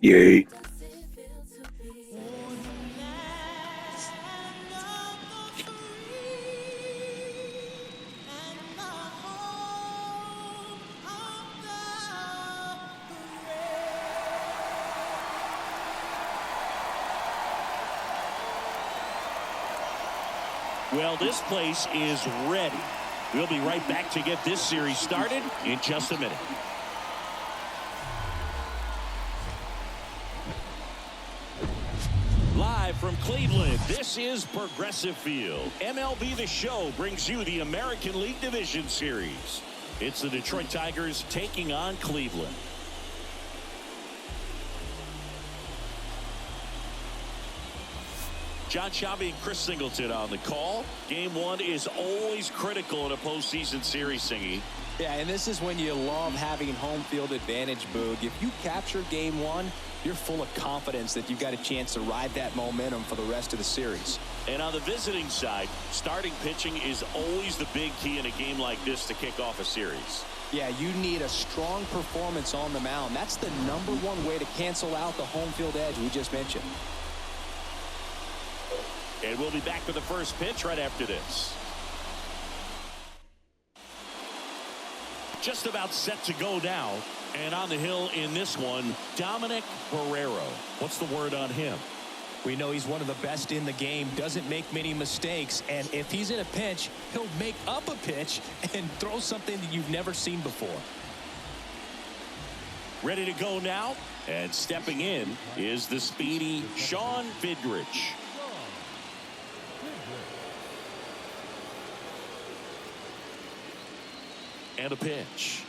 Yay. Well, this place is ready. We'll be right back to get this series started in just a minute. Live from Cleveland, this is Progressive Field. MLB The Show brings you the American League Division Series. It's the Detroit Tigers taking on Cleveland. John Shabby and Chris Singleton on the call. Game one is always critical in a postseason series, Singy. Yeah, and this is when you love having home field advantage, Boog. If you capture game one, you're full of confidence that you've got a chance to ride that momentum for the rest of the series. And on the visiting side, starting pitching is always the big key in a game like this to kick off a series. Yeah, you need a strong performance on the mound. That's the #1 way to cancel out the home field edge we just mentioned. And we'll be back with the first pitch right after this. Just about set to go now. And on the hill in this one, Dominic Barrero. What's the word on him? We know he's one of the best in the game, doesn't make many mistakes, and if he's in a pinch, he'll make up a pitch and throw something that you've never seen before. Ready to go now, and stepping in is the speedy Sean Fidrich. And a pitch.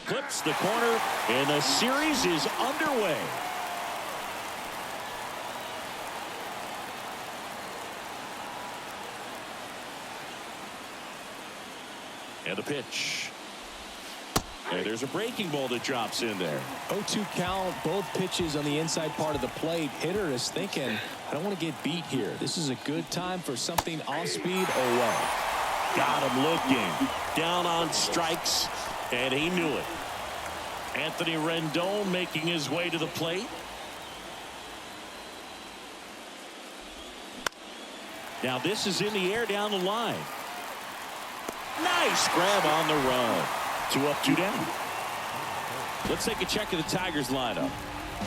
Clips the corner, and the series is underway. And a pitch. And there's a breaking ball that drops in there. 0-2 count, both pitches on the inside part of the plate. Hitter is thinking, I don't want to get beat here. This is a good time for something off speed away. Got him looking. Down on strikes, and he knew it. Anthony Rendon making his way to the plate. Now this is in the air down the line. Nice grab on the run. 2 up, 2 down. Let's take a check of the Tigers lineup.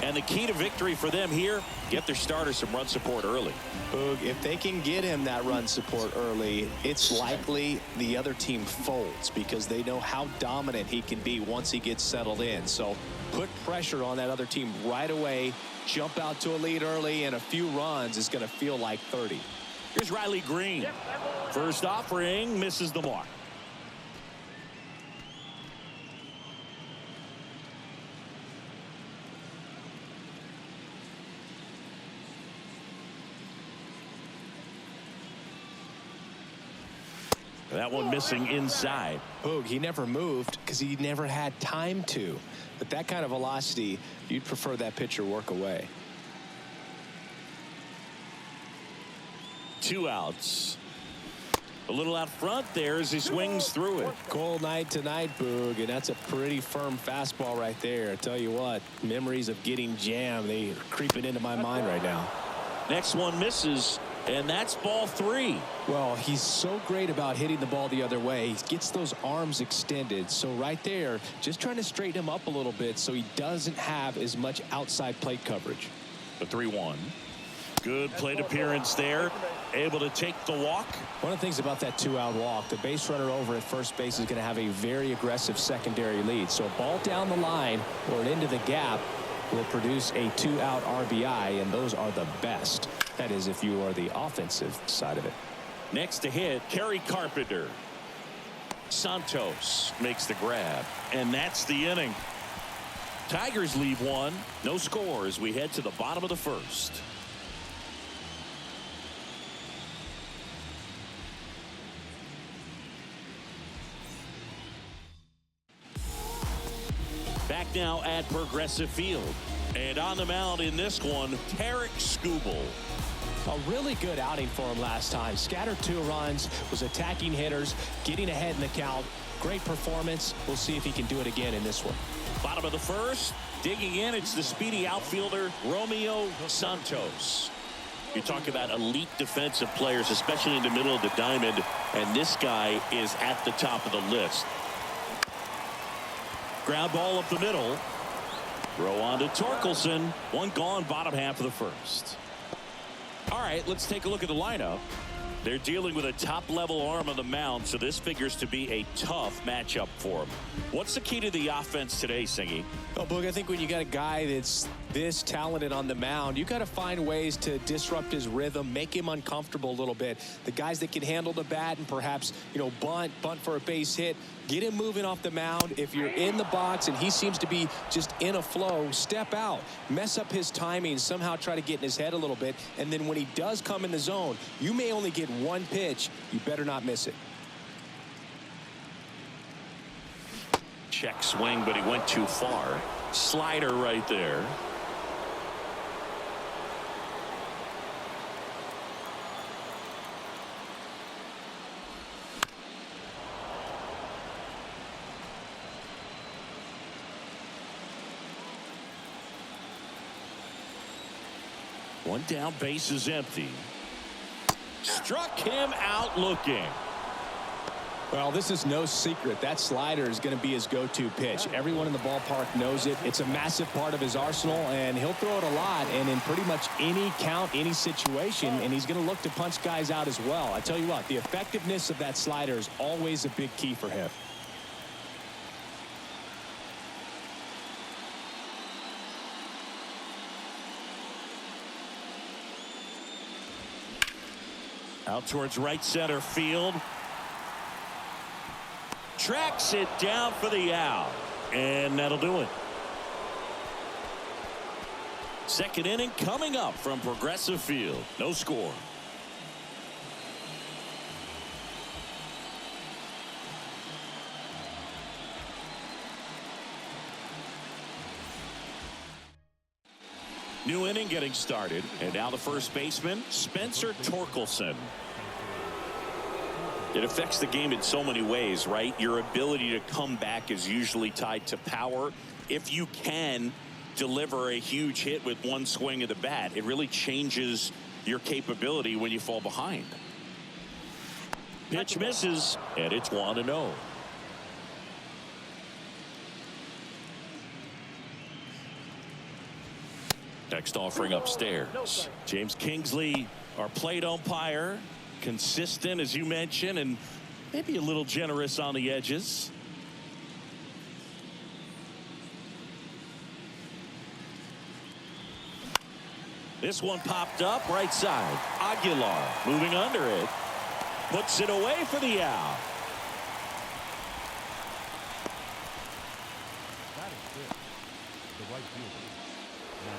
And the key to victory for them here, get their starter some run support early. Boog, if they can get him that run support early, it's likely the other team folds because they know how dominant he can be once he gets settled in. So put pressure on that other team right away. Jump out to a lead early, and a few runs is going to feel like 30. Here's Riley Green. First offering, misses the mark. That one missing inside. Boog, he never moved because he never had time to. But that kind of velocity, you'd prefer that pitcher work away. 2 outs. A little out front there as he swings through it. Cold night tonight, Boog, and that's a pretty firm fastball right there. I tell you what, memories of getting jammed, they are creeping into my mind right now. Next one misses, and that's ball 3. Well, he's so great about hitting the ball the other way. He gets those arms extended. So right there, just trying to straighten him up a little bit so he doesn't have as much outside plate coverage. The 3-1. Good plate appearance there. Able to take the walk. One of the things about that 2-out walk, the base runner over at first base is going to have a very aggressive secondary lead. So a ball down the line or into the gap will produce a 2-out RBI, and those are the best. That is, if you are the offensive side of it. Next to hit, Kerry Carpenter. Santos makes the grab, and that's the inning. Tigers leave one. No score as we head to the bottom of the first. Back now at Progressive Field. And on the mound in this one, Tarek Skubal. A really good outing for him last time. Scattered 2 runs, was attacking hitters, getting ahead in the count. great performance. We'll see if he can do it again in this one. Bottom of the first, digging in, it's the speedy outfielder, Romeo Santos. You talk about elite defensive players, especially in the middle of the diamond, and this guy is at the top of the list. Ground ball up the middle. Throw on to Torkelson. One gone, bottom half of the first. All right, let's take a look at the lineup. They're dealing with a top-level arm on the mound, so this figures to be a tough matchup for them. What's the key to the offense today, Singy? Well, Boog, I think when you got a guy that's this talented on the mound, you got to find ways to disrupt his rhythm, make him uncomfortable a little bit. The guys that can handle the bat and perhaps, bunt for a base hit, get him moving off the mound. If you're in the box and he seems to be just in a flow, step out, mess up his timing, somehow try to get in his head a little bit. And then when he does come in the zone, you may only get one pitch. You better not miss it. Check swing, but he went too far. Slider right there. One down, base is empty. Struck him out looking. Well, this is no secret. That slider is going to be his go-to pitch. Everyone in the ballpark knows it. It's a massive part of his arsenal, and he'll throw it a lot and in pretty much any count, any situation, and he's going to look to punch guys out as well. I tell you what, the effectiveness of that slider is always a big key for him. Out towards right center field. Tracks it down for the out. And that'll do it. Second inning coming up from Progressive Field. No score. New inning getting started. And now the first baseman, Spencer Torkelson. It affects the game in so many ways, right? Your ability to come back is usually tied to power. If you can deliver a huge hit with one swing of the bat, it really changes your capability when you fall behind. Pitch misses, and it's 1-0. Next offering upstairs. James Kingsley, our plate umpire. Consistent, as you mentioned, and maybe a little generous on the edges. This one popped up right side. Aguilar moving under it. Puts it away for the out.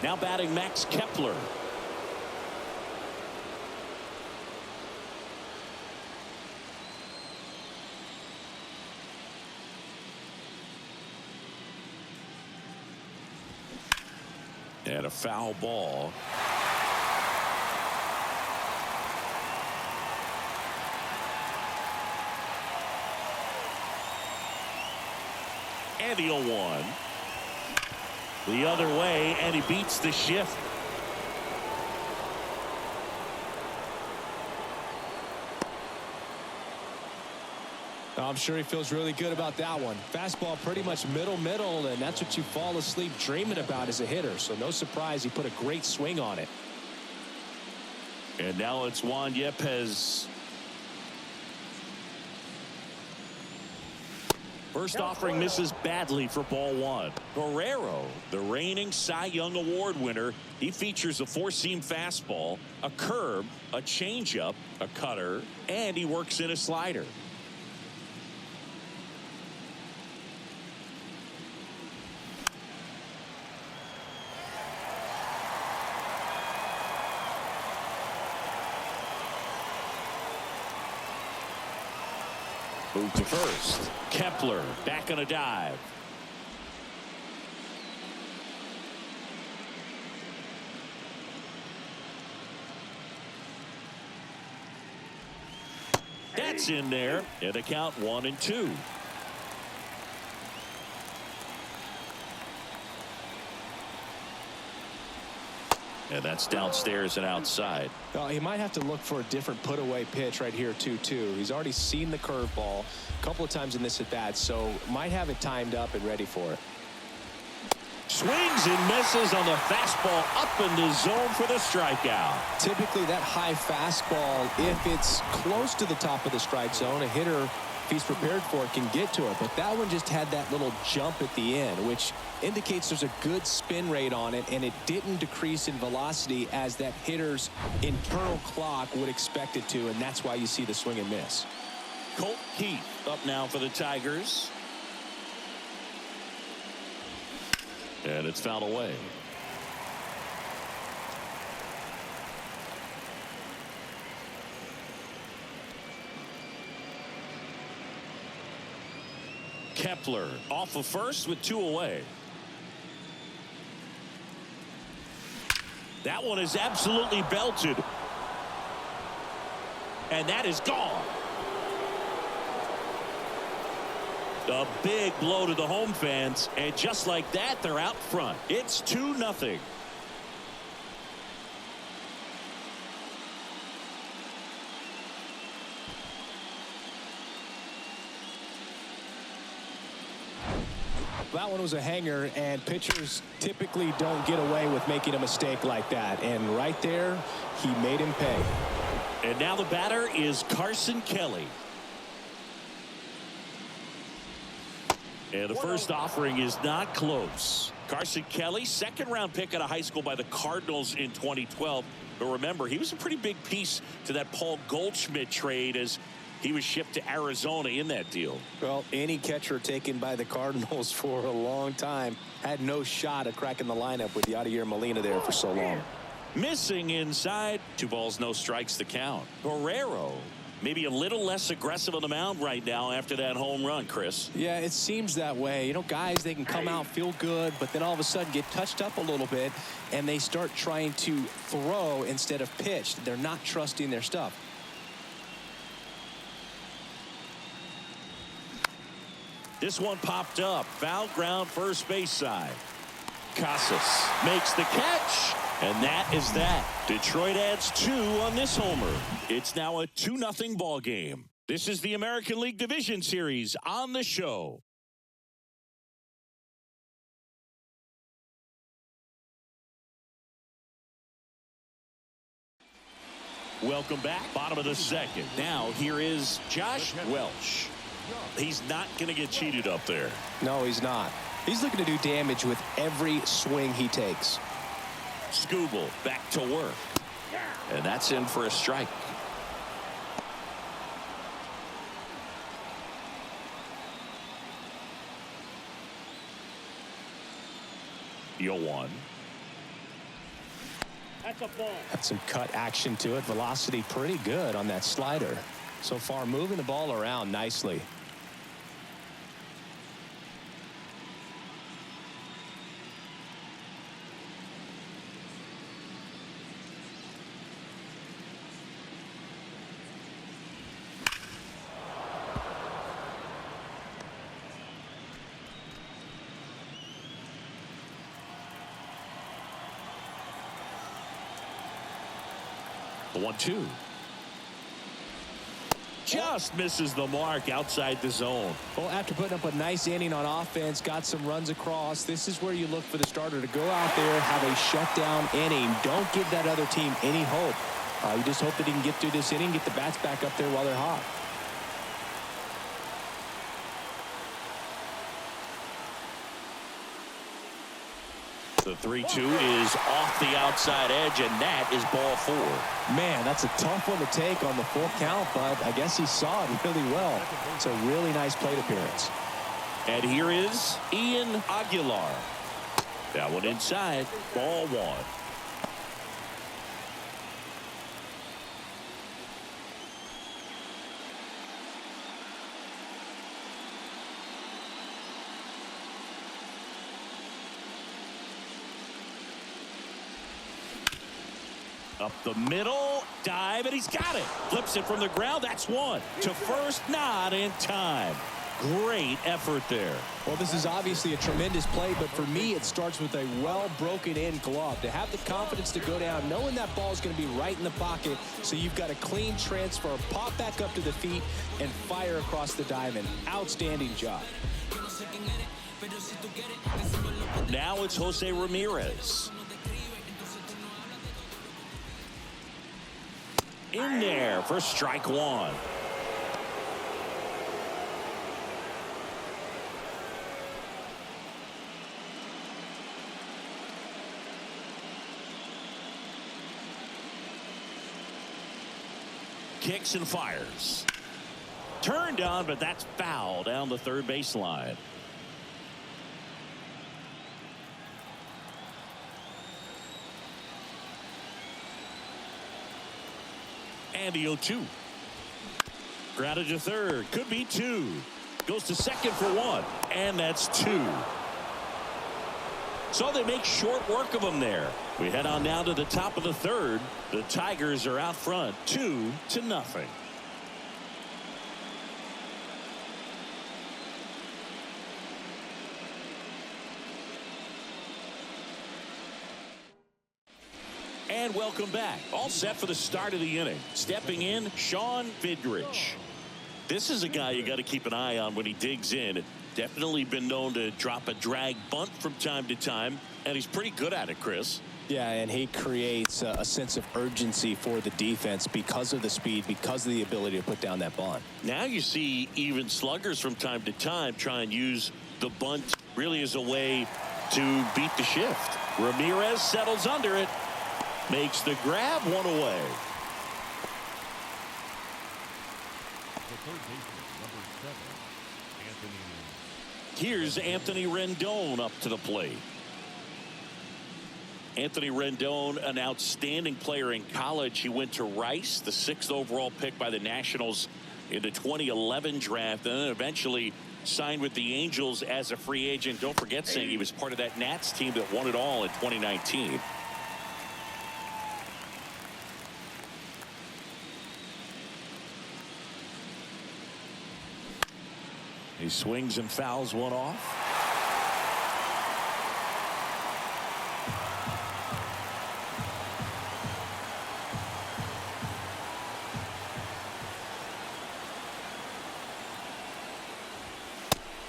Now batting Max Kepler. And a foul ball. And the 0-1. The other way, and he beats the shift. I'm sure he feels really good about that one. Fastball pretty much middle, and that's what you fall asleep dreaming about as a hitter. So no surprise he put a great swing on it. And now it's Juan Yepez. First offering misses badly for ball one. Guerrero, the reigning Cy Young Award winner, he features a four-seam fastball, a curve, a changeup, a cutter, and he works in a slider. Move to first. Kepler back on a dive. That's in there. And the count 1-2. And that's downstairs and outside. Well, he might have to look for a different put-away pitch right here, too. He's already seen the curveball a couple of times in this at-bat, so might have it timed up and ready for it. Swings and misses on the fastball up in the zone for the strikeout. Typically, that high fastball, if it's close to the top of the strike zone, a hitter, if he's prepared for it, can get to it. But that one just had that little jump at the end, which indicates there's a good spin rate on it, and it didn't decrease in velocity as that hitter's internal clock would expect it to, and that's why you see the swing and miss. Colt Keith up now for the Tigers. And it's fouled away. Kepler off of first with 2 away. That one is absolutely belted. And that is gone. A big blow to the home fans, and just like that, they're out front. It's 2-0. That one was a hanger, and pitchers typically don't get away with making a mistake like that. And right there, he made him pay. And now the batter is Carson Kelly. And the first offering is not close. Carson Kelly, second-round pick out of high school by the Cardinals in 2012. But remember, he was a pretty big piece to that Paul Goldschmidt trade as he was shipped to Arizona in that deal. Well, any catcher taken by the Cardinals for a long time had no shot at cracking the lineup with Yadier Molina there for so long. Missing inside. 2 balls, no strikes to count. Guerrero maybe a little less aggressive on the mound right now after that home run, Chris. Yeah, it seems that way. You know, guys, they can come out, feel good, but then all of a sudden get touched up a little bit, and they start trying to throw instead of pitch. They're not trusting their stuff. This one popped up. Foul ground, first base side. Casas makes the catch. And that is that. Detroit adds 2 on this homer. It's now a 2-0 ball game. This is the American League Division Series on the show. Welcome back. Bottom of the second. Now here is Josh Welch. He's not going to get cheated up there. No, he's not. He's looking to do damage with every swing he takes. Skubal back to work. And that's in for a strike. Yoan. That's a ball. Had some cut action to it. Velocity pretty good on that slider. So far, moving the ball around nicely. The 1-2. Just misses the mark outside the zone. Well, after putting up a nice inning on offense, got some runs across, this is where you look for the starter to go out there, have a shutdown inning. Don't give that other team any hope. You just hope that he can get through this inning, get the bats back up there while they're hot. The 3-2 is off the outside edge, and that is ball 4. Man, that's a tough one to take on the full count, but I guess he saw it really well. It's a really nice plate appearance. And here is Ian Aguilar. That one inside, ball 1. Up the middle, dive, and he's got it. Flips it from the ground. That's 1. To first, not in time. Great effort there. Well, this is obviously a tremendous play, but for me, it starts with a well-broken-in glove. To have the confidence to go down, knowing that ball is going to be right in the pocket, so you've got a clean transfer, pop back up to the feet, and fire across the diamond. Outstanding job. Now it's Jose Ramirez. In there for strike one. Kicks and fires. Turned on, but that's foul down the third baseline. And the 0-2. Grounded to third. Could be two. Goes to second for one. And that's two. So they make short work of them there. We head on down to the top of the third. The Tigers are out front 2-0. And welcome back. All set for the start of the inning. Stepping in, Sean Vidrich. This is a guy you got to keep an eye on when he digs in. Definitely been known to drop a drag bunt from time to time, and he's pretty good at it, Chris. Yeah, and he creates a sense of urgency for the defense because of the speed, because of the ability to put down that bunt. Now you see even sluggers from time to time try and use the bunt really as a way to beat the shift. Ramirez settles under it, makes the grab, one away. Here's Anthony Rendon up to the plate. Anthony Rendon, an outstanding player in college. He went to Rice, the 6th overall pick by the Nationals in the 2011 draft, and then eventually signed with the Angels as a free agent. Don't forget, saying he was part of that Nats team that won it all in 2019. He swings and fouls one off.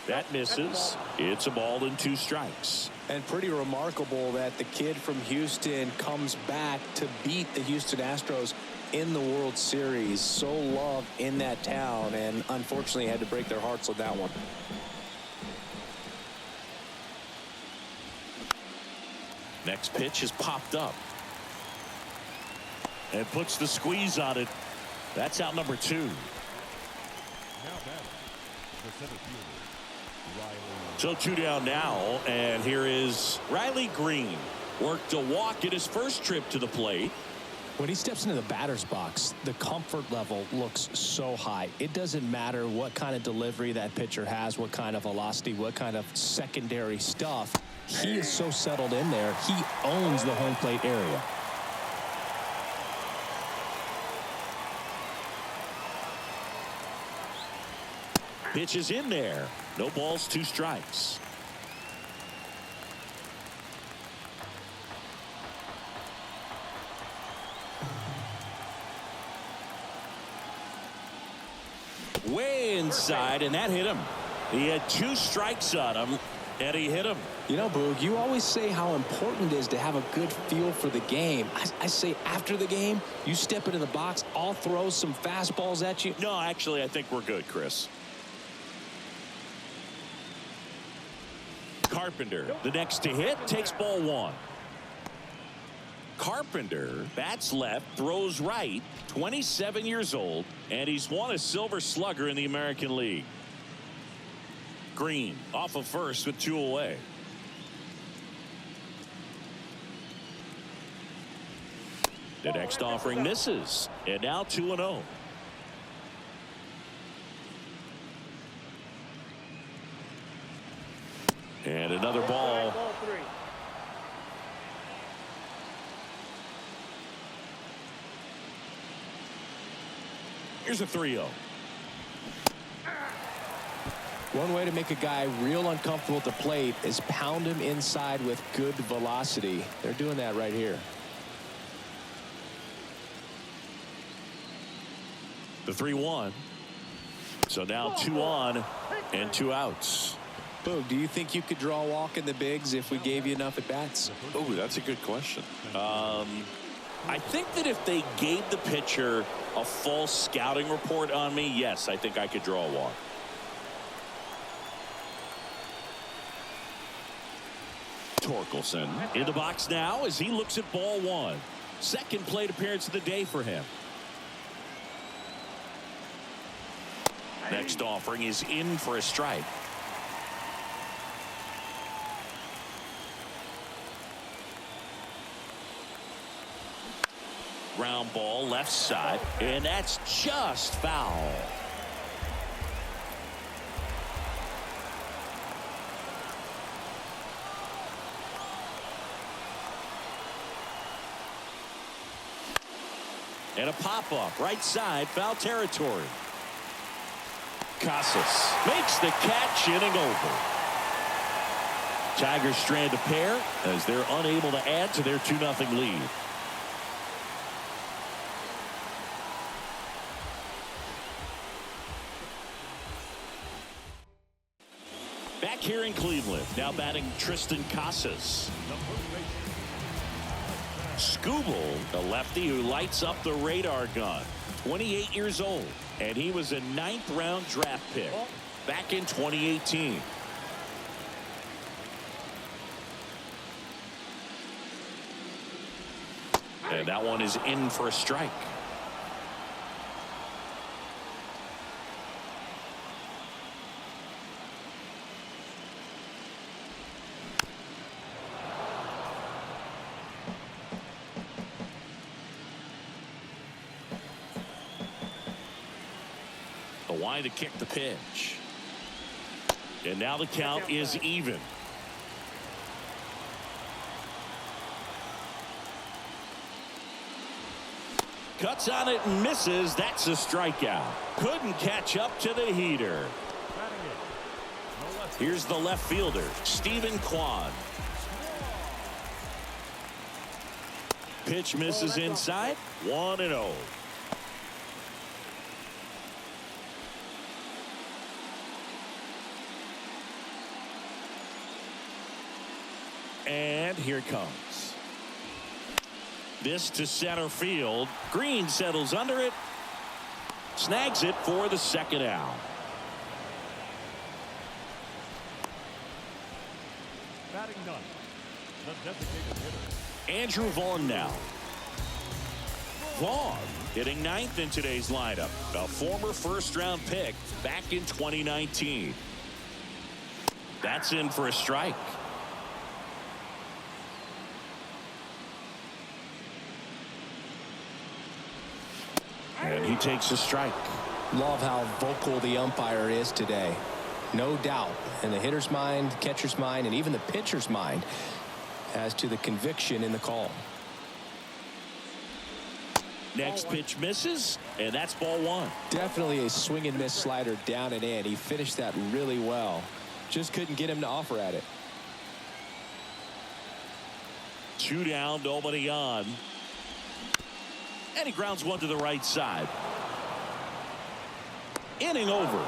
That misses. It's a ball and 2 strikes. And pretty remarkable that the kid from Houston comes back to beat the Houston Astros in the World Series. So loved in that town, and unfortunately had to break their hearts with that one. Next pitch is popped up and puts the squeeze on it. That's out number 2. So 2 down now, and here is Riley Green. Worked a walk in his first trip to the plate. When he steps into the batter's box, the comfort level looks so high. It doesn't matter what kind of delivery that pitcher has, what kind of velocity, what kind of secondary stuff. He is so settled in there. He owns the home plate area. Pitch is in there. No balls, 2 strikes. Way inside, and that hit him. He had 2 strikes on him, and he hit him. You know, Boog, you always say how important it is to have a good feel for the game. I say after the game, you step into the box, I'll throw some fastballs at you. No, actually, I think we're good, Chris. Carpenter, the next to hit, takes ball 1. Carpenter bats left, throws right, 27 years old, and he's won a Silver Slugger in the American League. Green off of first with 2 away. The next offering misses, and now 2-0. And another ball. Here's a 3-0. One way to make a guy real uncomfortable at the plate is pound him inside with good velocity. They're doing that right here. The 3-1. So now 2 on and 2 outs. Boog, do you think you could draw a walk in the bigs if we gave you enough at bats? Oh, that's a good question. I think that if they gave the pitcher a full scouting report on me, yes, I think I could draw a walk. Torkelson in the box now as he looks at ball 1. Second plate appearance of the day for him. Next offering is in for a strike. Ground ball left side, and that's just foul. And a pop-up right side, foul territory. Casas makes the catch, inning over. Tigers strand a pair as they're unable to add to their 2-0 lead. Back here in Cleveland, now batting Tristan Casas. Skubal, the lefty who lights up the radar gun, 28 years old, and he was a 9th-round draft pick back in 2018. And that one is in for a strike. Line to kick the pitch. And now the count is even. Cuts on it and misses. That's a strikeout. Couldn't catch up to the heater. Here's the left fielder, Stephen Kwan. Pitch misses inside. 1-0. And here it comes. This to center field. Green settles under it. Snags it for the second out. Batting done. The designated hitter. Andrew Vaughn now. Vaughn hitting 9th in today's lineup. A former first-round pick back in 2019. That's in for a strike. And he takes a strike. Love how vocal the umpire is today. No doubt in the hitter's mind, catcher's mind, and even the pitcher's mind as to the conviction in the call. Next pitch misses, and that's ball 1. Definitely a swing and miss slider down and in. He finished that really well. Just couldn't get him to offer at it. 2 down, nobody on. And he grounds one to the right side. Inning over.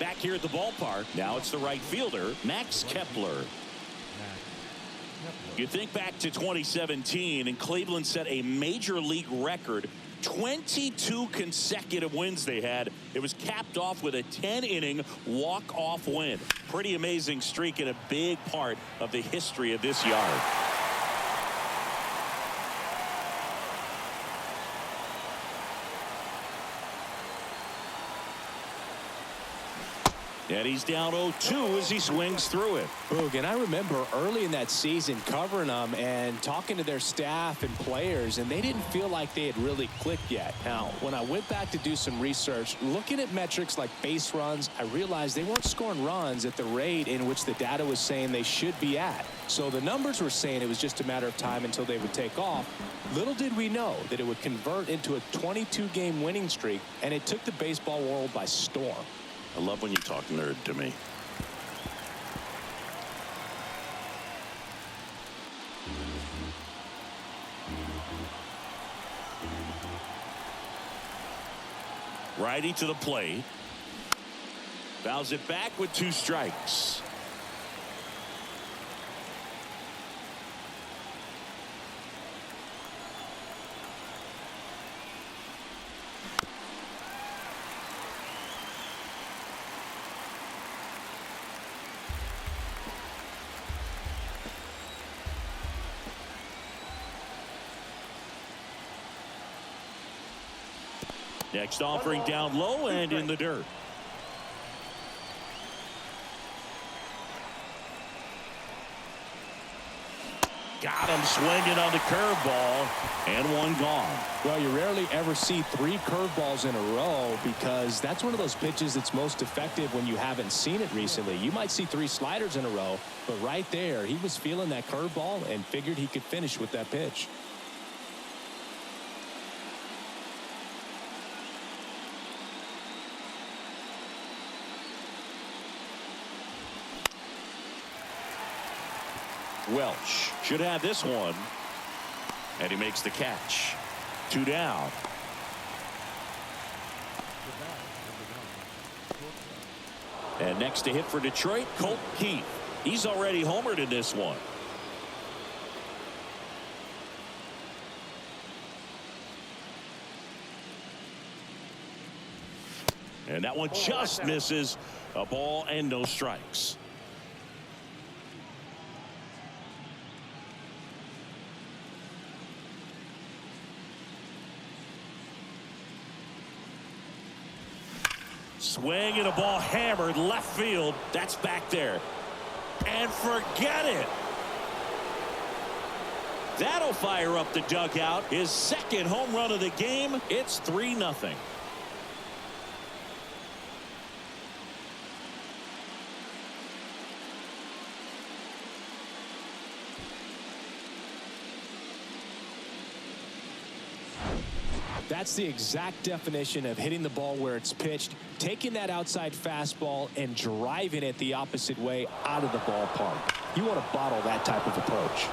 Back here at the ballpark, now it's the right fielder, Max Kepler. You think back to 2017, and Cleveland set a major league record. 22 consecutive wins they had. It was capped off with a 10-inning walk-off win. Pretty amazing streak and a big part of the history of this yard. And he's down 0-2 as he swings through it. Boog, and I remember early in that season covering them and talking to their staff and players, and they didn't feel like they had really clicked yet. Now, when I went back to do some research, looking at metrics like base runs, I realized they weren't scoring runs at the rate in which the data was saying they should be at. So the numbers were saying it was just a matter of time until they would take off. Little did we know that it would convert into a 22-game winning streak, and it took the baseball world by storm. I love when you talk nerd to me. Righty to the plate. Fouls it back with 2 strikes. Next offering down low and in the dirt. Got him swinging on the curveball, and 1 gone. Well, you rarely ever see 3 curveballs in a row because that's one of those pitches that's most effective when you haven't seen it recently. You might see 3 sliders in a row, but right there, he was feeling that curveball and figured he could finish with that pitch. Welch should have this one, and he makes the catch. 2 down. And next to hit for Detroit, Colt Keith. He's already homered in this one. And that one just misses. A ball and no strikes. Swing and a ball hammered left field. That's back there. And forget it. That'll fire up the dugout. His 2nd home run of the game. It's 3-0. That's the exact definition of hitting the ball where it's pitched, taking that outside fastball and driving it the opposite way out of the ballpark. You want to bottle that type of approach.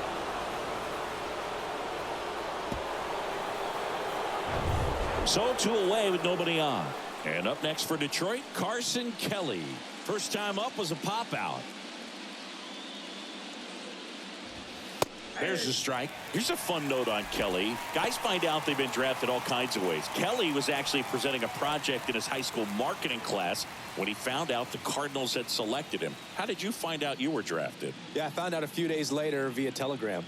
So 2 away with nobody on. And up next for Detroit, Carson Kelly. First time up was a pop out. There's the strike. Here's a fun note on Kelly. Guys find out they've been drafted all kinds of ways. Kelly was actually presenting a project in his high school marketing class when he found out the Cardinals had selected him. How did you find out you were drafted? Yeah, I found out a few days later via telegram.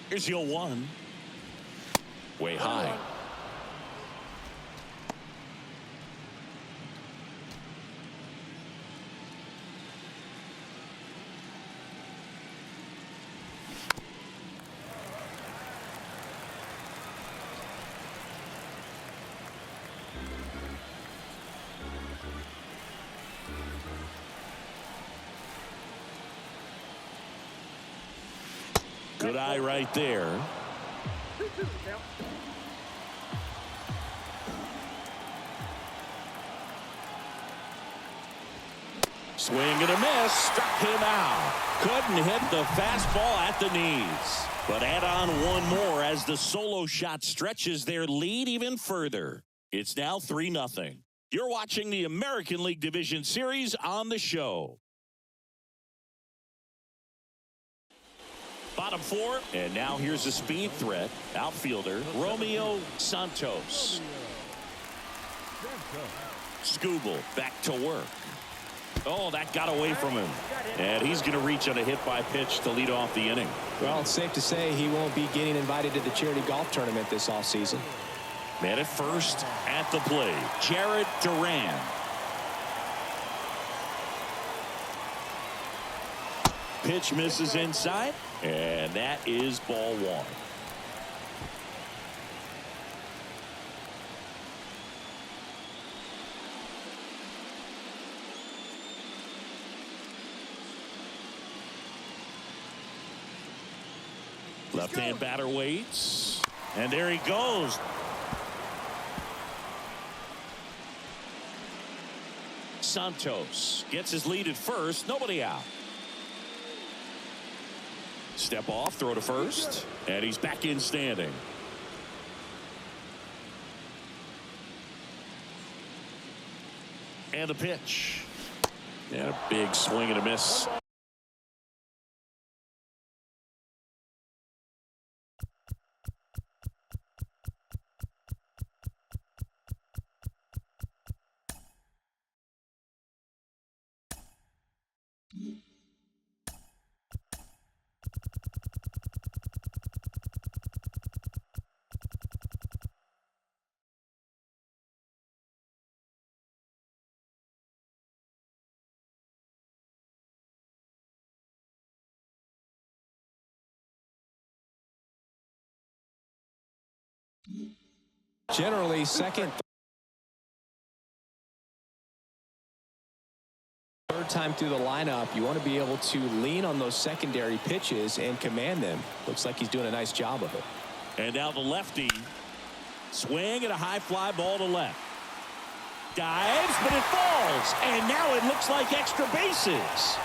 Here's the 0-1. Way high. Good eye right there. Swing and a miss. Struck him out. Couldn't hit the fastball at the knees. But add on 1 more as the solo shot stretches their lead even further. It's now 3-0. You're watching the American League Division Series on the show. Bottom 4, and now here's a speed threat. Outfielder Romeo Santos. Skubal back to work. Oh, that got away from him. And he's going to reach on a hit by pitch to lead off the inning. Well, it's safe to say he won't be getting invited to the charity golf tournament this offseason. Man at first at the plate, Jared Duran. Pitch misses inside, and that is ball one. Left-hand batter waits, and there he goes. Santos gets his lead at first. Nobody out. Step off, throw to first, and he's back in standing. And a pitch. And a big swing and a miss. Generally, second, third time through the lineup, you want to be able to lean on those secondary pitches and command them. Looks like he's doing a nice job of it. And now the lefty. Swing and a high fly ball to left. Dives, but it falls. And now it looks like extra bases.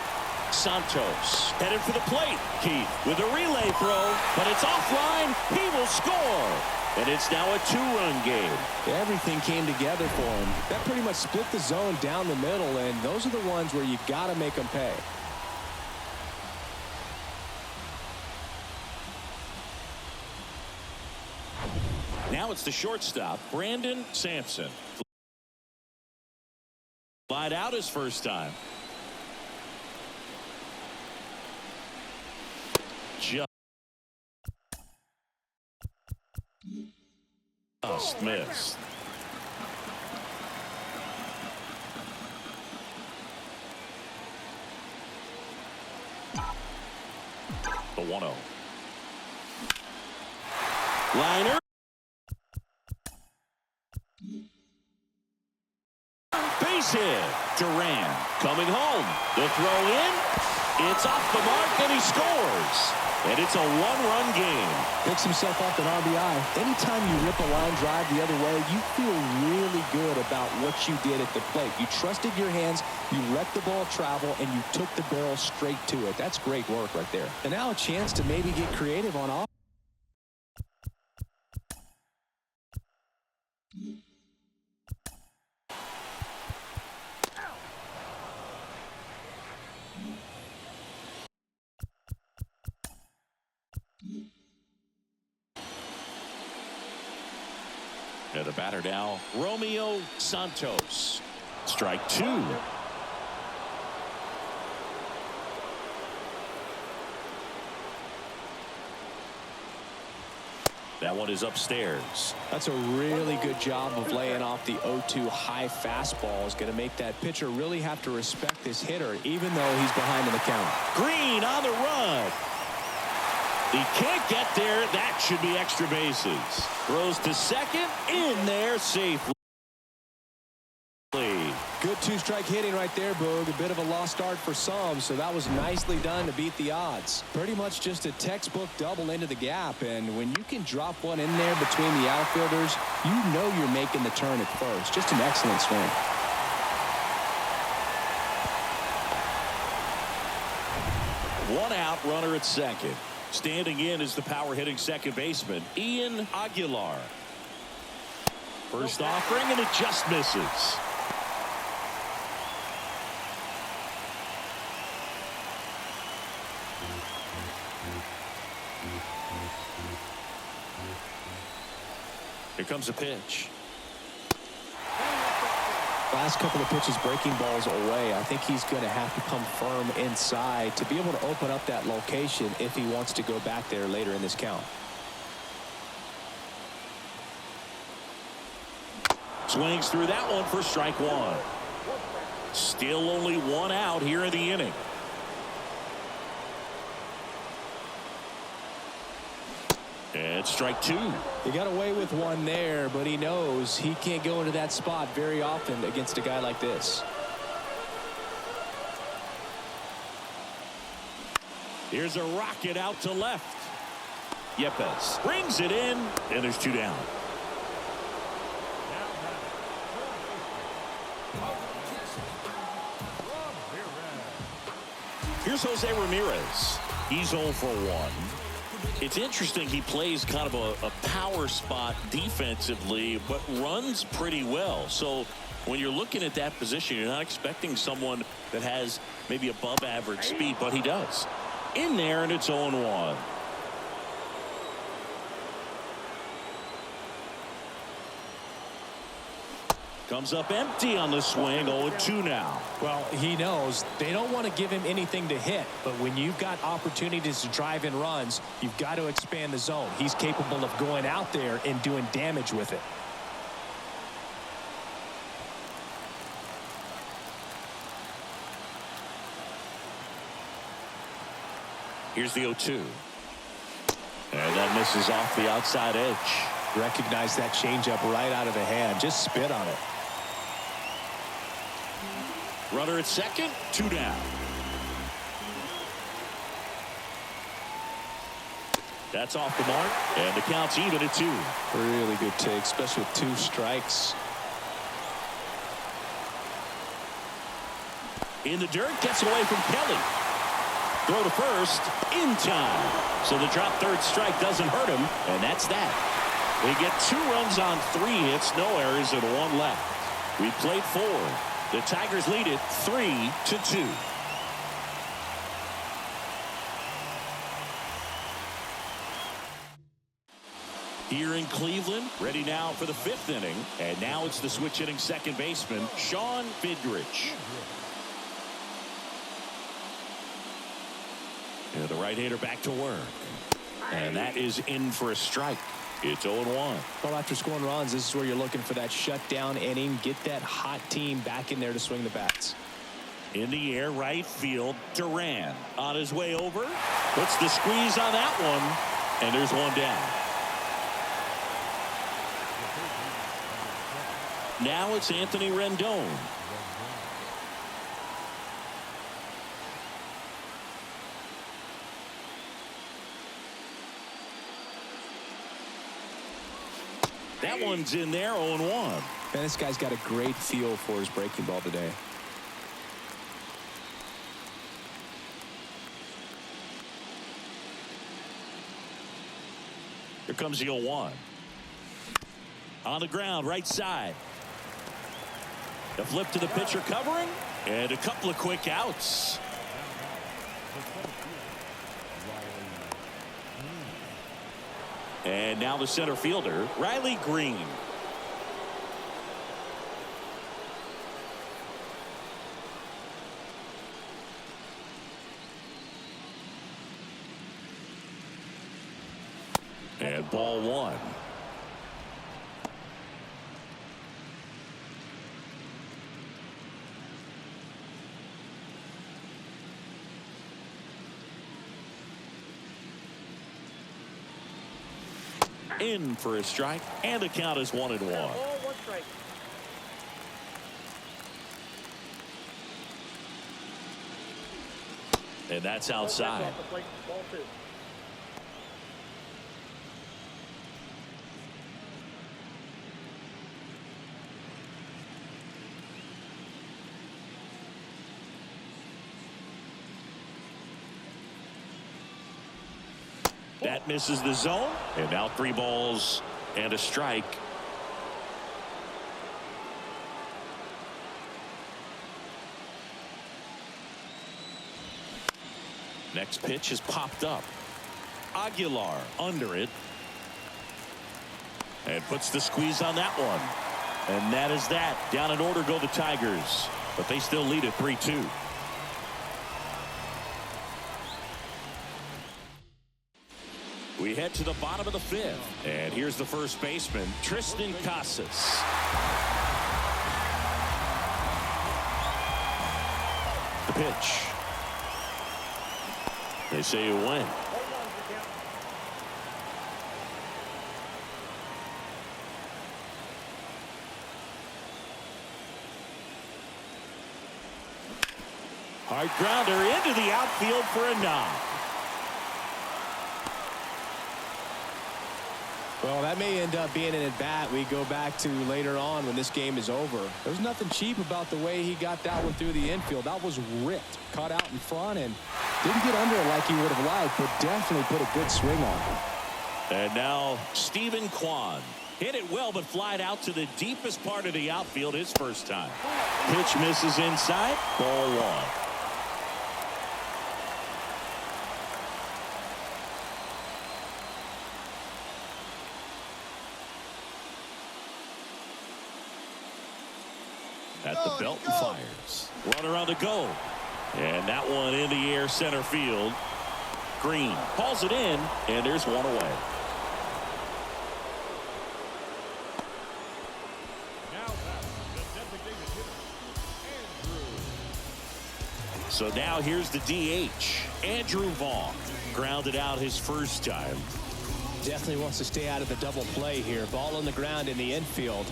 Santos headed for the plate. Keith with a relay throw, but it's offline. He will score. And it's now a two-run game. Everything came together for him. That pretty much split the zone down the middle, and those are the ones where you got to make them pay. Now it's the shortstop, Brandon Sampson. Lied out his first time. Just missed. The 1-0. Liner. Base hit. Duran coming home. The throw in. It's off the mark and he scores. And it's a one-run game. Picks himself up an RBI. Anytime you rip a line drive the other way, you feel really good about what you did at the plate. You trusted your hands, you let the ball travel, and you took the barrel straight to it. That's great work right there. And now a chance to maybe get creative on offense. And the batter now, Romeo Santos. Strike two. That one is upstairs. That's a really good job of laying off the 0-2 high fastball. Is going to make that pitcher really have to respect this hitter, even though he's behind in the count. Green on the run. He can't get there. That should be extra bases. Throws to second. In there safely. Good two-strike hitting right there, Boog. A bit of a lost start for some, so that was nicely done to beat the odds. Pretty much just a textbook double into the gap, and when you can drop one in there between the outfielders, you know you're making the turn at first. Just an excellent swing. One out, runner at second. Standing in is the power-hitting second baseman, Ian Aguilar. First offering, and it just misses. Here comes a pitch. Last couple of pitches breaking balls away. I think he's going to have to come firm inside to be able to open up that location if he wants to go back there later in this count. Swings through that one for strike one. Still only one out here in the inning. And strike two. He got away with one there, but he knows he can't go into that spot very often against a guy like this. Here's a rocket out to left. Yepes brings it in, and there's two down. Here's Jose Ramirez. He's 0 for 1. It's interesting he plays kind of a power spot defensively, but runs pretty well. So when you're looking at that position, you're not expecting someone that has maybe above average speed, but he does. In there, and it's 0-1. Comes up empty on the swing. 0-2 now. Well, he knows they don't want to give him anything to hit, but when you've got opportunities to drive in runs, you've got to expand the zone. He's capable of going out there and doing damage with it. Here's the 0-2. And that misses off the outside edge. Recognize that changeup right out of the hand. Just spit on it. Runner at second, two down. That's off the mark, and the count's even at 2. Really good take, especially with 2 strikes. In the dirt, gets away from Kelly. Throw to first, in time. So the drop third strike doesn't hurt him, and that's that. They get 2 runs on 3 hits, no errors, and 1 left. We played 4. The Tigers lead it 3-2. Here in Cleveland, ready now for the 5th inning. And now it's the switch hitting second baseman, Sean Fidrich. And the right-hander back to work. And that is in for a strike. It's 0-1. Well, after scoring runs, this is where you're looking for that shutdown inning. Get that hot team back in there to swing the bats. In the air, right field, Duran on his way over. Puts the squeeze on that one. And there's 1 down. Now it's Anthony Rendon. That one's in there, 0-1. Man, this guy's got a great feel for his breaking ball today. Here comes the 0-1. On the ground, right side. The flip to the pitcher covering, and a couple of quick outs. And now the center fielder, Riley Green. And ball 1. In for a strike, and the count is 1-1. And that's outside. That misses the zone, and now 3 balls and a strike. Next pitch is popped up. Aguilar under it. And puts the squeeze on that one. And that is that. Down in order go the Tigers, but they still lead at 3-2. We head to the bottom of the 5th. And here's the first baseman, Tristan Casas. The pitch. They say a win. Hard grounder into the outfield for a knock. Well, that may end up being an at-bat we go back to later on when this game is over. There's nothing cheap about the way he got that one through the infield. That was ripped, caught out in front, and didn't get under it like he would have liked, but definitely put a good swing on it. And now Stephen Kwan. Hit it well, but flied out to the deepest part of the outfield his first time. Pitch misses inside. Ball one. At the belt and fires. Runner on the go. And that one in the air center field. Green hauls it in, and there's one away. Now that's the designated hitter, Andrew. So now here's the DH. Andrew Vaughn grounded out his first time. Definitely wants to stay out of the double play here. Ball on the ground in the infield.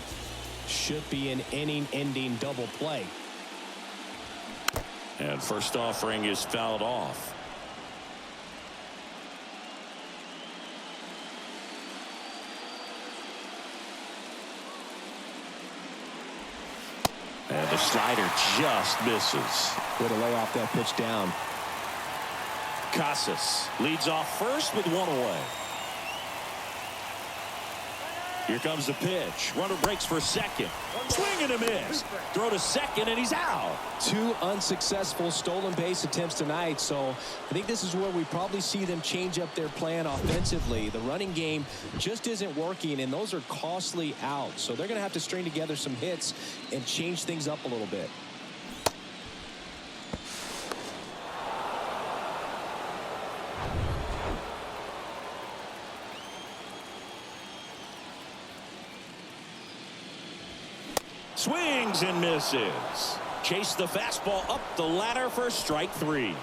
Should be an inning-ending double play. And first offering is fouled off. And the slider just misses. Way to lay off that pitch down. Casas leads off first with one away. Here comes the pitch. Runner breaks for second. Swing and a miss. Throw to second, and he's out. 2 unsuccessful stolen base attempts tonight, so I think this is where we probably see them change up their plan offensively. The running game just isn't working, and those are costly outs. So they're going to have to string together some hits and change things up a little bit. Swings and misses. Chase the fastball up the ladder for strike 3.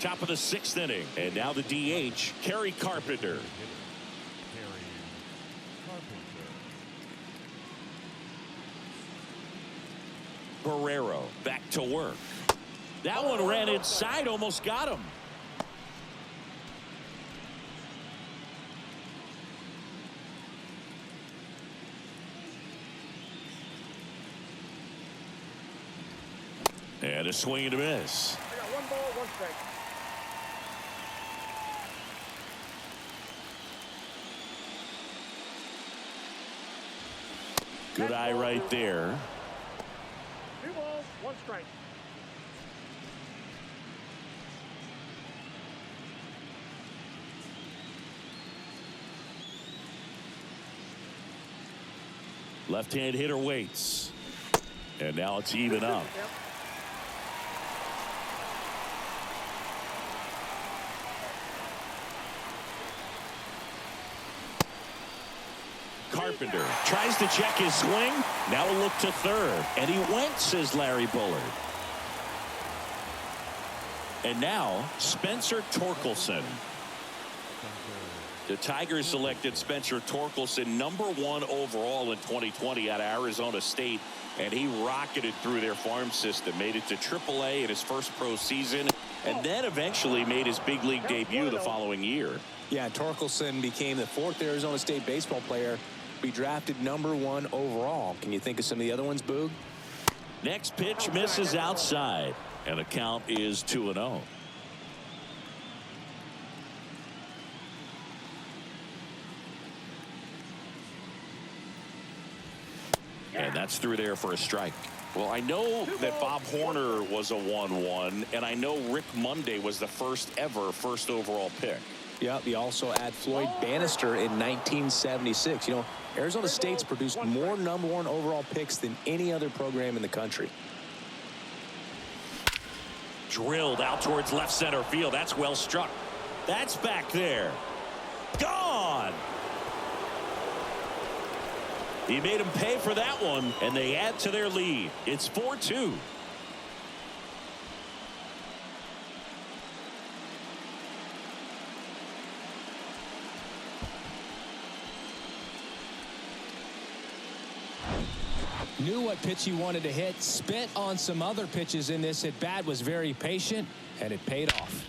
Top of the 6th inning, and now the DH, Kerry Carpenter. Barrero back to work. That one ran inside, almost got him. And a swing and a miss. I got 1 ball, 1 strike. Good eye right there. 2 balls, 1 strike. Left-hand hitter waits. And now it's even up. Yep. Carpenter tries to check his swing. Now a look to third. And he went, says Larry Bullard. And now Spencer Torkelson. The Tigers selected Spencer Torkelson #1 overall in 2020 out of Arizona State, and he rocketed through their farm system, made it to AAA in his first pro season, and then eventually made his big league debut the following year. Yeah, Torkelson became the 4th Arizona State baseball player to be drafted #1 overall. Can you think of some of the other ones, Boog? Next pitch misses outside, and the count is 2-0. And that's through there for a strike. Well, I know that Bob Horner was a 1-1, and I know Rick Monday was the first overall pick. Yep, you also add Floyd Bannister in 1976. You know, Arizona State's produced more #1 overall picks than any other program in the country. Drilled out towards left center field. That's well struck. That's back there. Gone. He made him pay for that one, and they add to their lead. It's 4-2. Knew what pitch he wanted to hit, spit on some other pitches in this at bat, was very patient, and it paid off.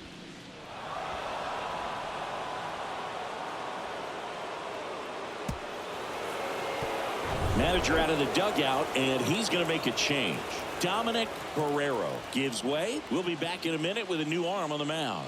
Manager out of the dugout, and he's going to make a change. Dominic Guerrero gives way. We'll be back in a minute with a new arm on the mound.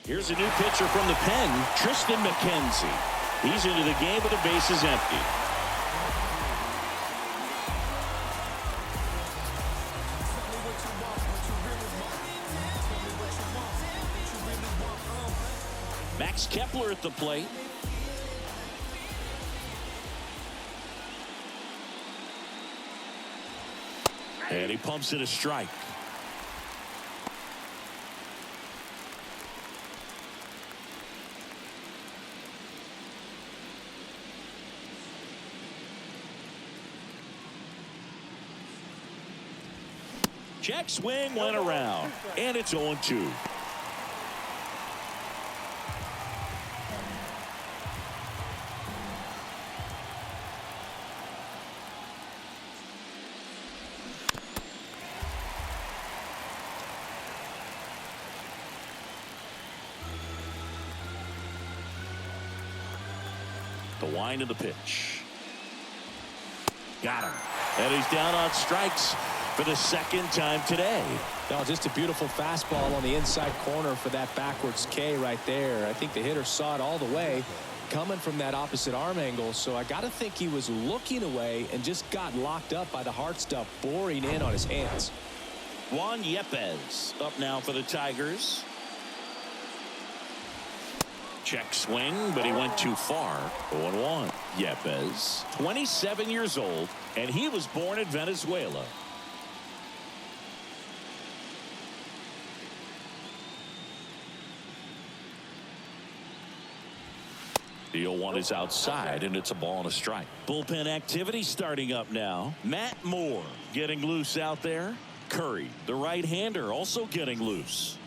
Here's a new pitcher from the pen, Tristan McKenzie. He's into the game with the bases empty. Max Kepler at the plate. And he pumps it a strike. Check swing went around, and it's 0-2. The wind of the pitch. Got him. And he's down on strikes for the second time today. Oh, just a beautiful fastball on the inside corner for that backwards K right there. I think the hitter saw it all the way coming from that opposite arm angle. So I got to think he was looking away and just got locked up by the hard stuff boring in on his hands. Juan Yepez up now for the Tigers. Check swing, but he went too far. 0-1. Yepez, 27 years old, and he was born in Venezuela. The 0-1 is outside, and it's a ball and a strike. Bullpen activity starting up now. Matt Moore getting loose out there. Curry, the right-hander, also getting loose.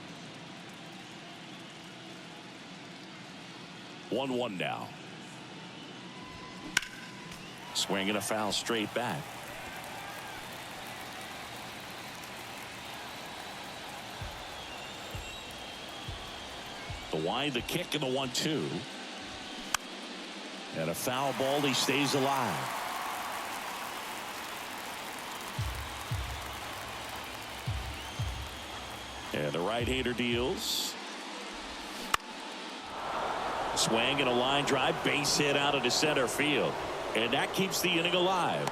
1-1 now. Swing and a foul straight back. The wind, the kick, and the 1-2. And a foul ball. He stays alive. And the right-hander deals. Swing and a line drive, base hit out into center field, and that keeps the inning alive.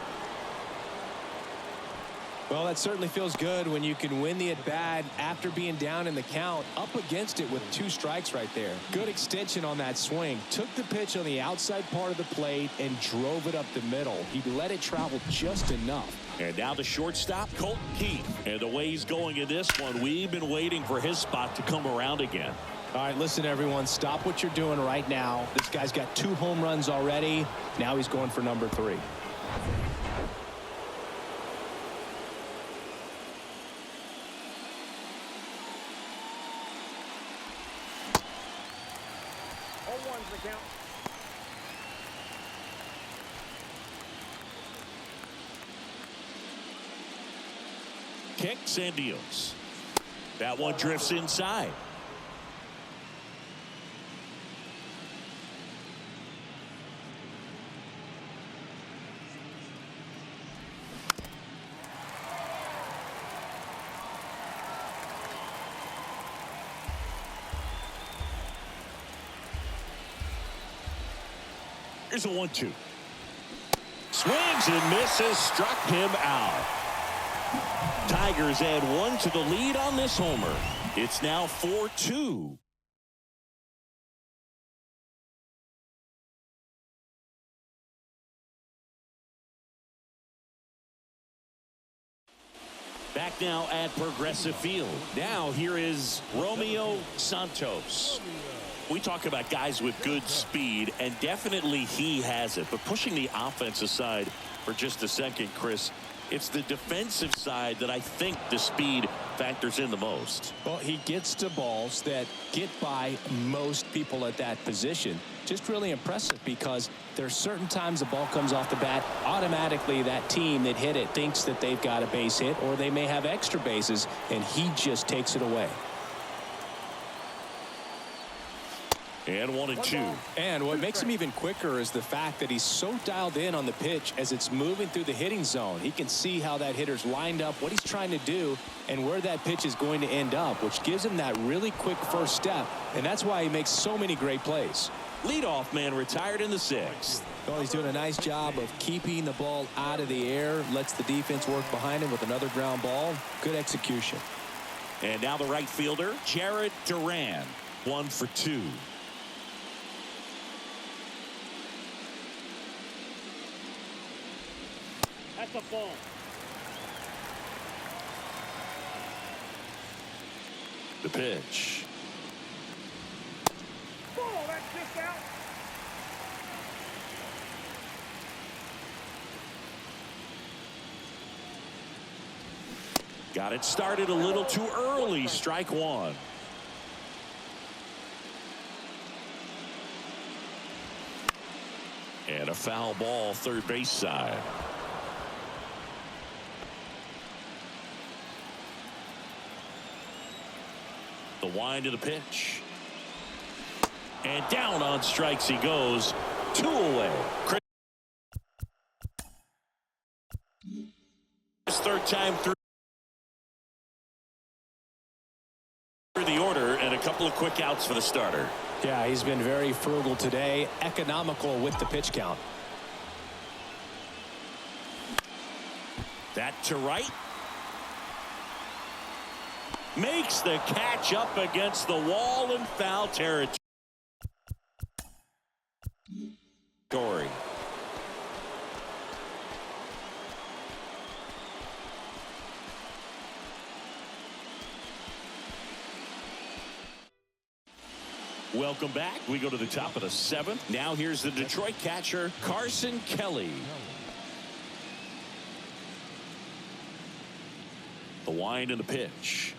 Well, that certainly feels good when you can win the at-bat after being down in the count, up against it with 2 strikes right there. Good extension on that swing. Took the pitch on the outside part of the plate and drove it up the middle. He let it travel just enough. And now the shortstop, Colton Keith. And the way he's going in this one, we've been waiting for his spot to come around again. All right, listen, everyone, stop what you're doing right now. This guy's got 2 home runs already. Now he's going for number 3. The count. Kicks and deals. That one drifts inside. Here's a 1-2. Swings and misses, struck him out. Tigers add 1 to the lead on this homer. It's now 4-2. Back back now at Progressive Field. Now here is Romeo Santos. We talk about guys with good speed, and definitely he has it. But pushing the offense aside for just a second, Chris, it's the defensive side that I think the speed factors in the most. Well, he gets to balls that get by most people at that position. Just really impressive, because there's certain times the ball comes off the bat, automatically that team that hit it thinks that they've got a base hit, or they may have extra bases, and he just takes it away. And 1-2. And what makes him even quicker is the fact that he's so dialed in on the pitch as it's moving through the hitting zone. He can see how that hitter's lined up, what he's trying to do, and where that pitch is going to end up, which gives him that really quick first step, and that's why he makes so many great plays. Leadoff man retired in the 6th. Well, he's doing a nice job of keeping the ball out of the air, lets the defense work behind him with another ground ball. Good execution. And now the right fielder, Jared Duran, 1 for 2. That's a ball. The pitch. Ball, that's just out. Got it started a little too early. Strike 1. And a foul ball, third base side. The wind of the pitch. And down on strikes he goes. 2 away. His third time through the order, and a couple of quick outs for the starter. Yeah, he's been very frugal today, economical with the pitch count. That to right. Makes the catch up against the wall in foul territory. Welcome back. We go to the top of the 7th. Now here's the Detroit catcher, Carson Kelly. The wind and the pitch.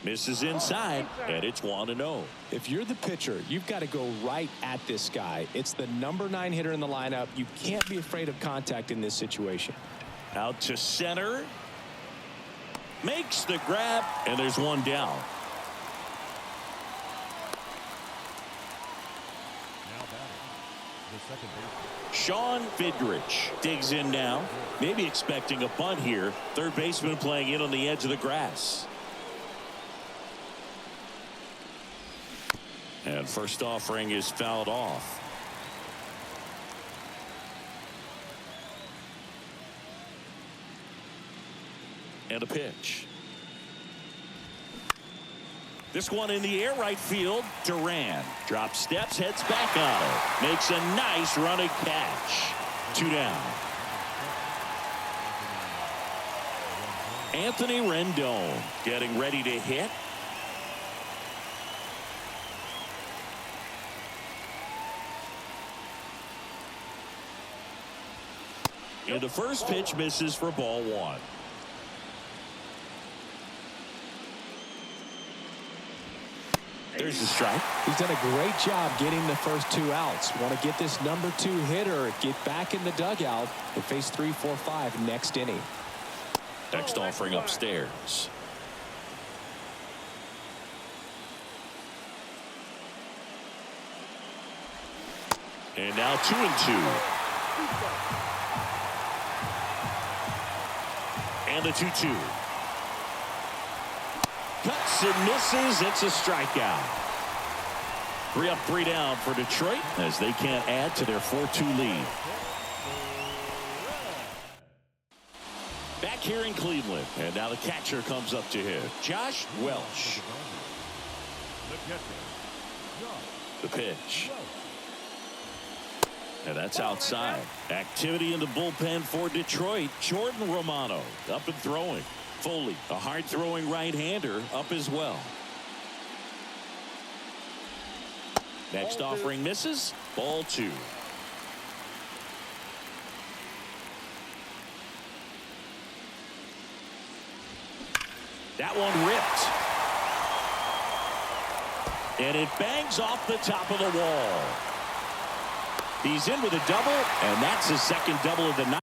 Misses inside, and it's 1-0. If you're the pitcher, you've got to go right at this guy. It's the number 9 hitter in the lineup. You can't be afraid of contact in this situation. Out to center. Makes the grab, and there's one down. Sean Fidrich digs in now, maybe expecting a bunt here. Third baseman playing in on the edge of the grass. And first offering is fouled off. And a pitch. This one in the air, right field. Duran drops steps, heads back on it. Makes a nice running catch. 2 down. Anthony Rendon getting ready to hit. And the first pitch misses for ball 1. There's the strike. He's done a great job getting the first 2 outs. Want to get this number 2 hitter, get back in the dugout, and face 3, 4, 5 next inning. Next offering upstairs. And now 2-2. And the 2-2. Cuts and misses. It's a strikeout. 3 up, 3 down for Detroit as they can't add to their 4-2 lead. Back here in Cleveland, and now the catcher comes up to hit. Josh Welch. The pitch. And that's outside. Activity in the bullpen for Detroit. Jordan Romano up and throwing. Foley, a hard-throwing right-hander, up as well. Next offering misses. Ball 2. That one ripped. And it bangs off the top of the wall. He's in with a double, and that's his second double of the night.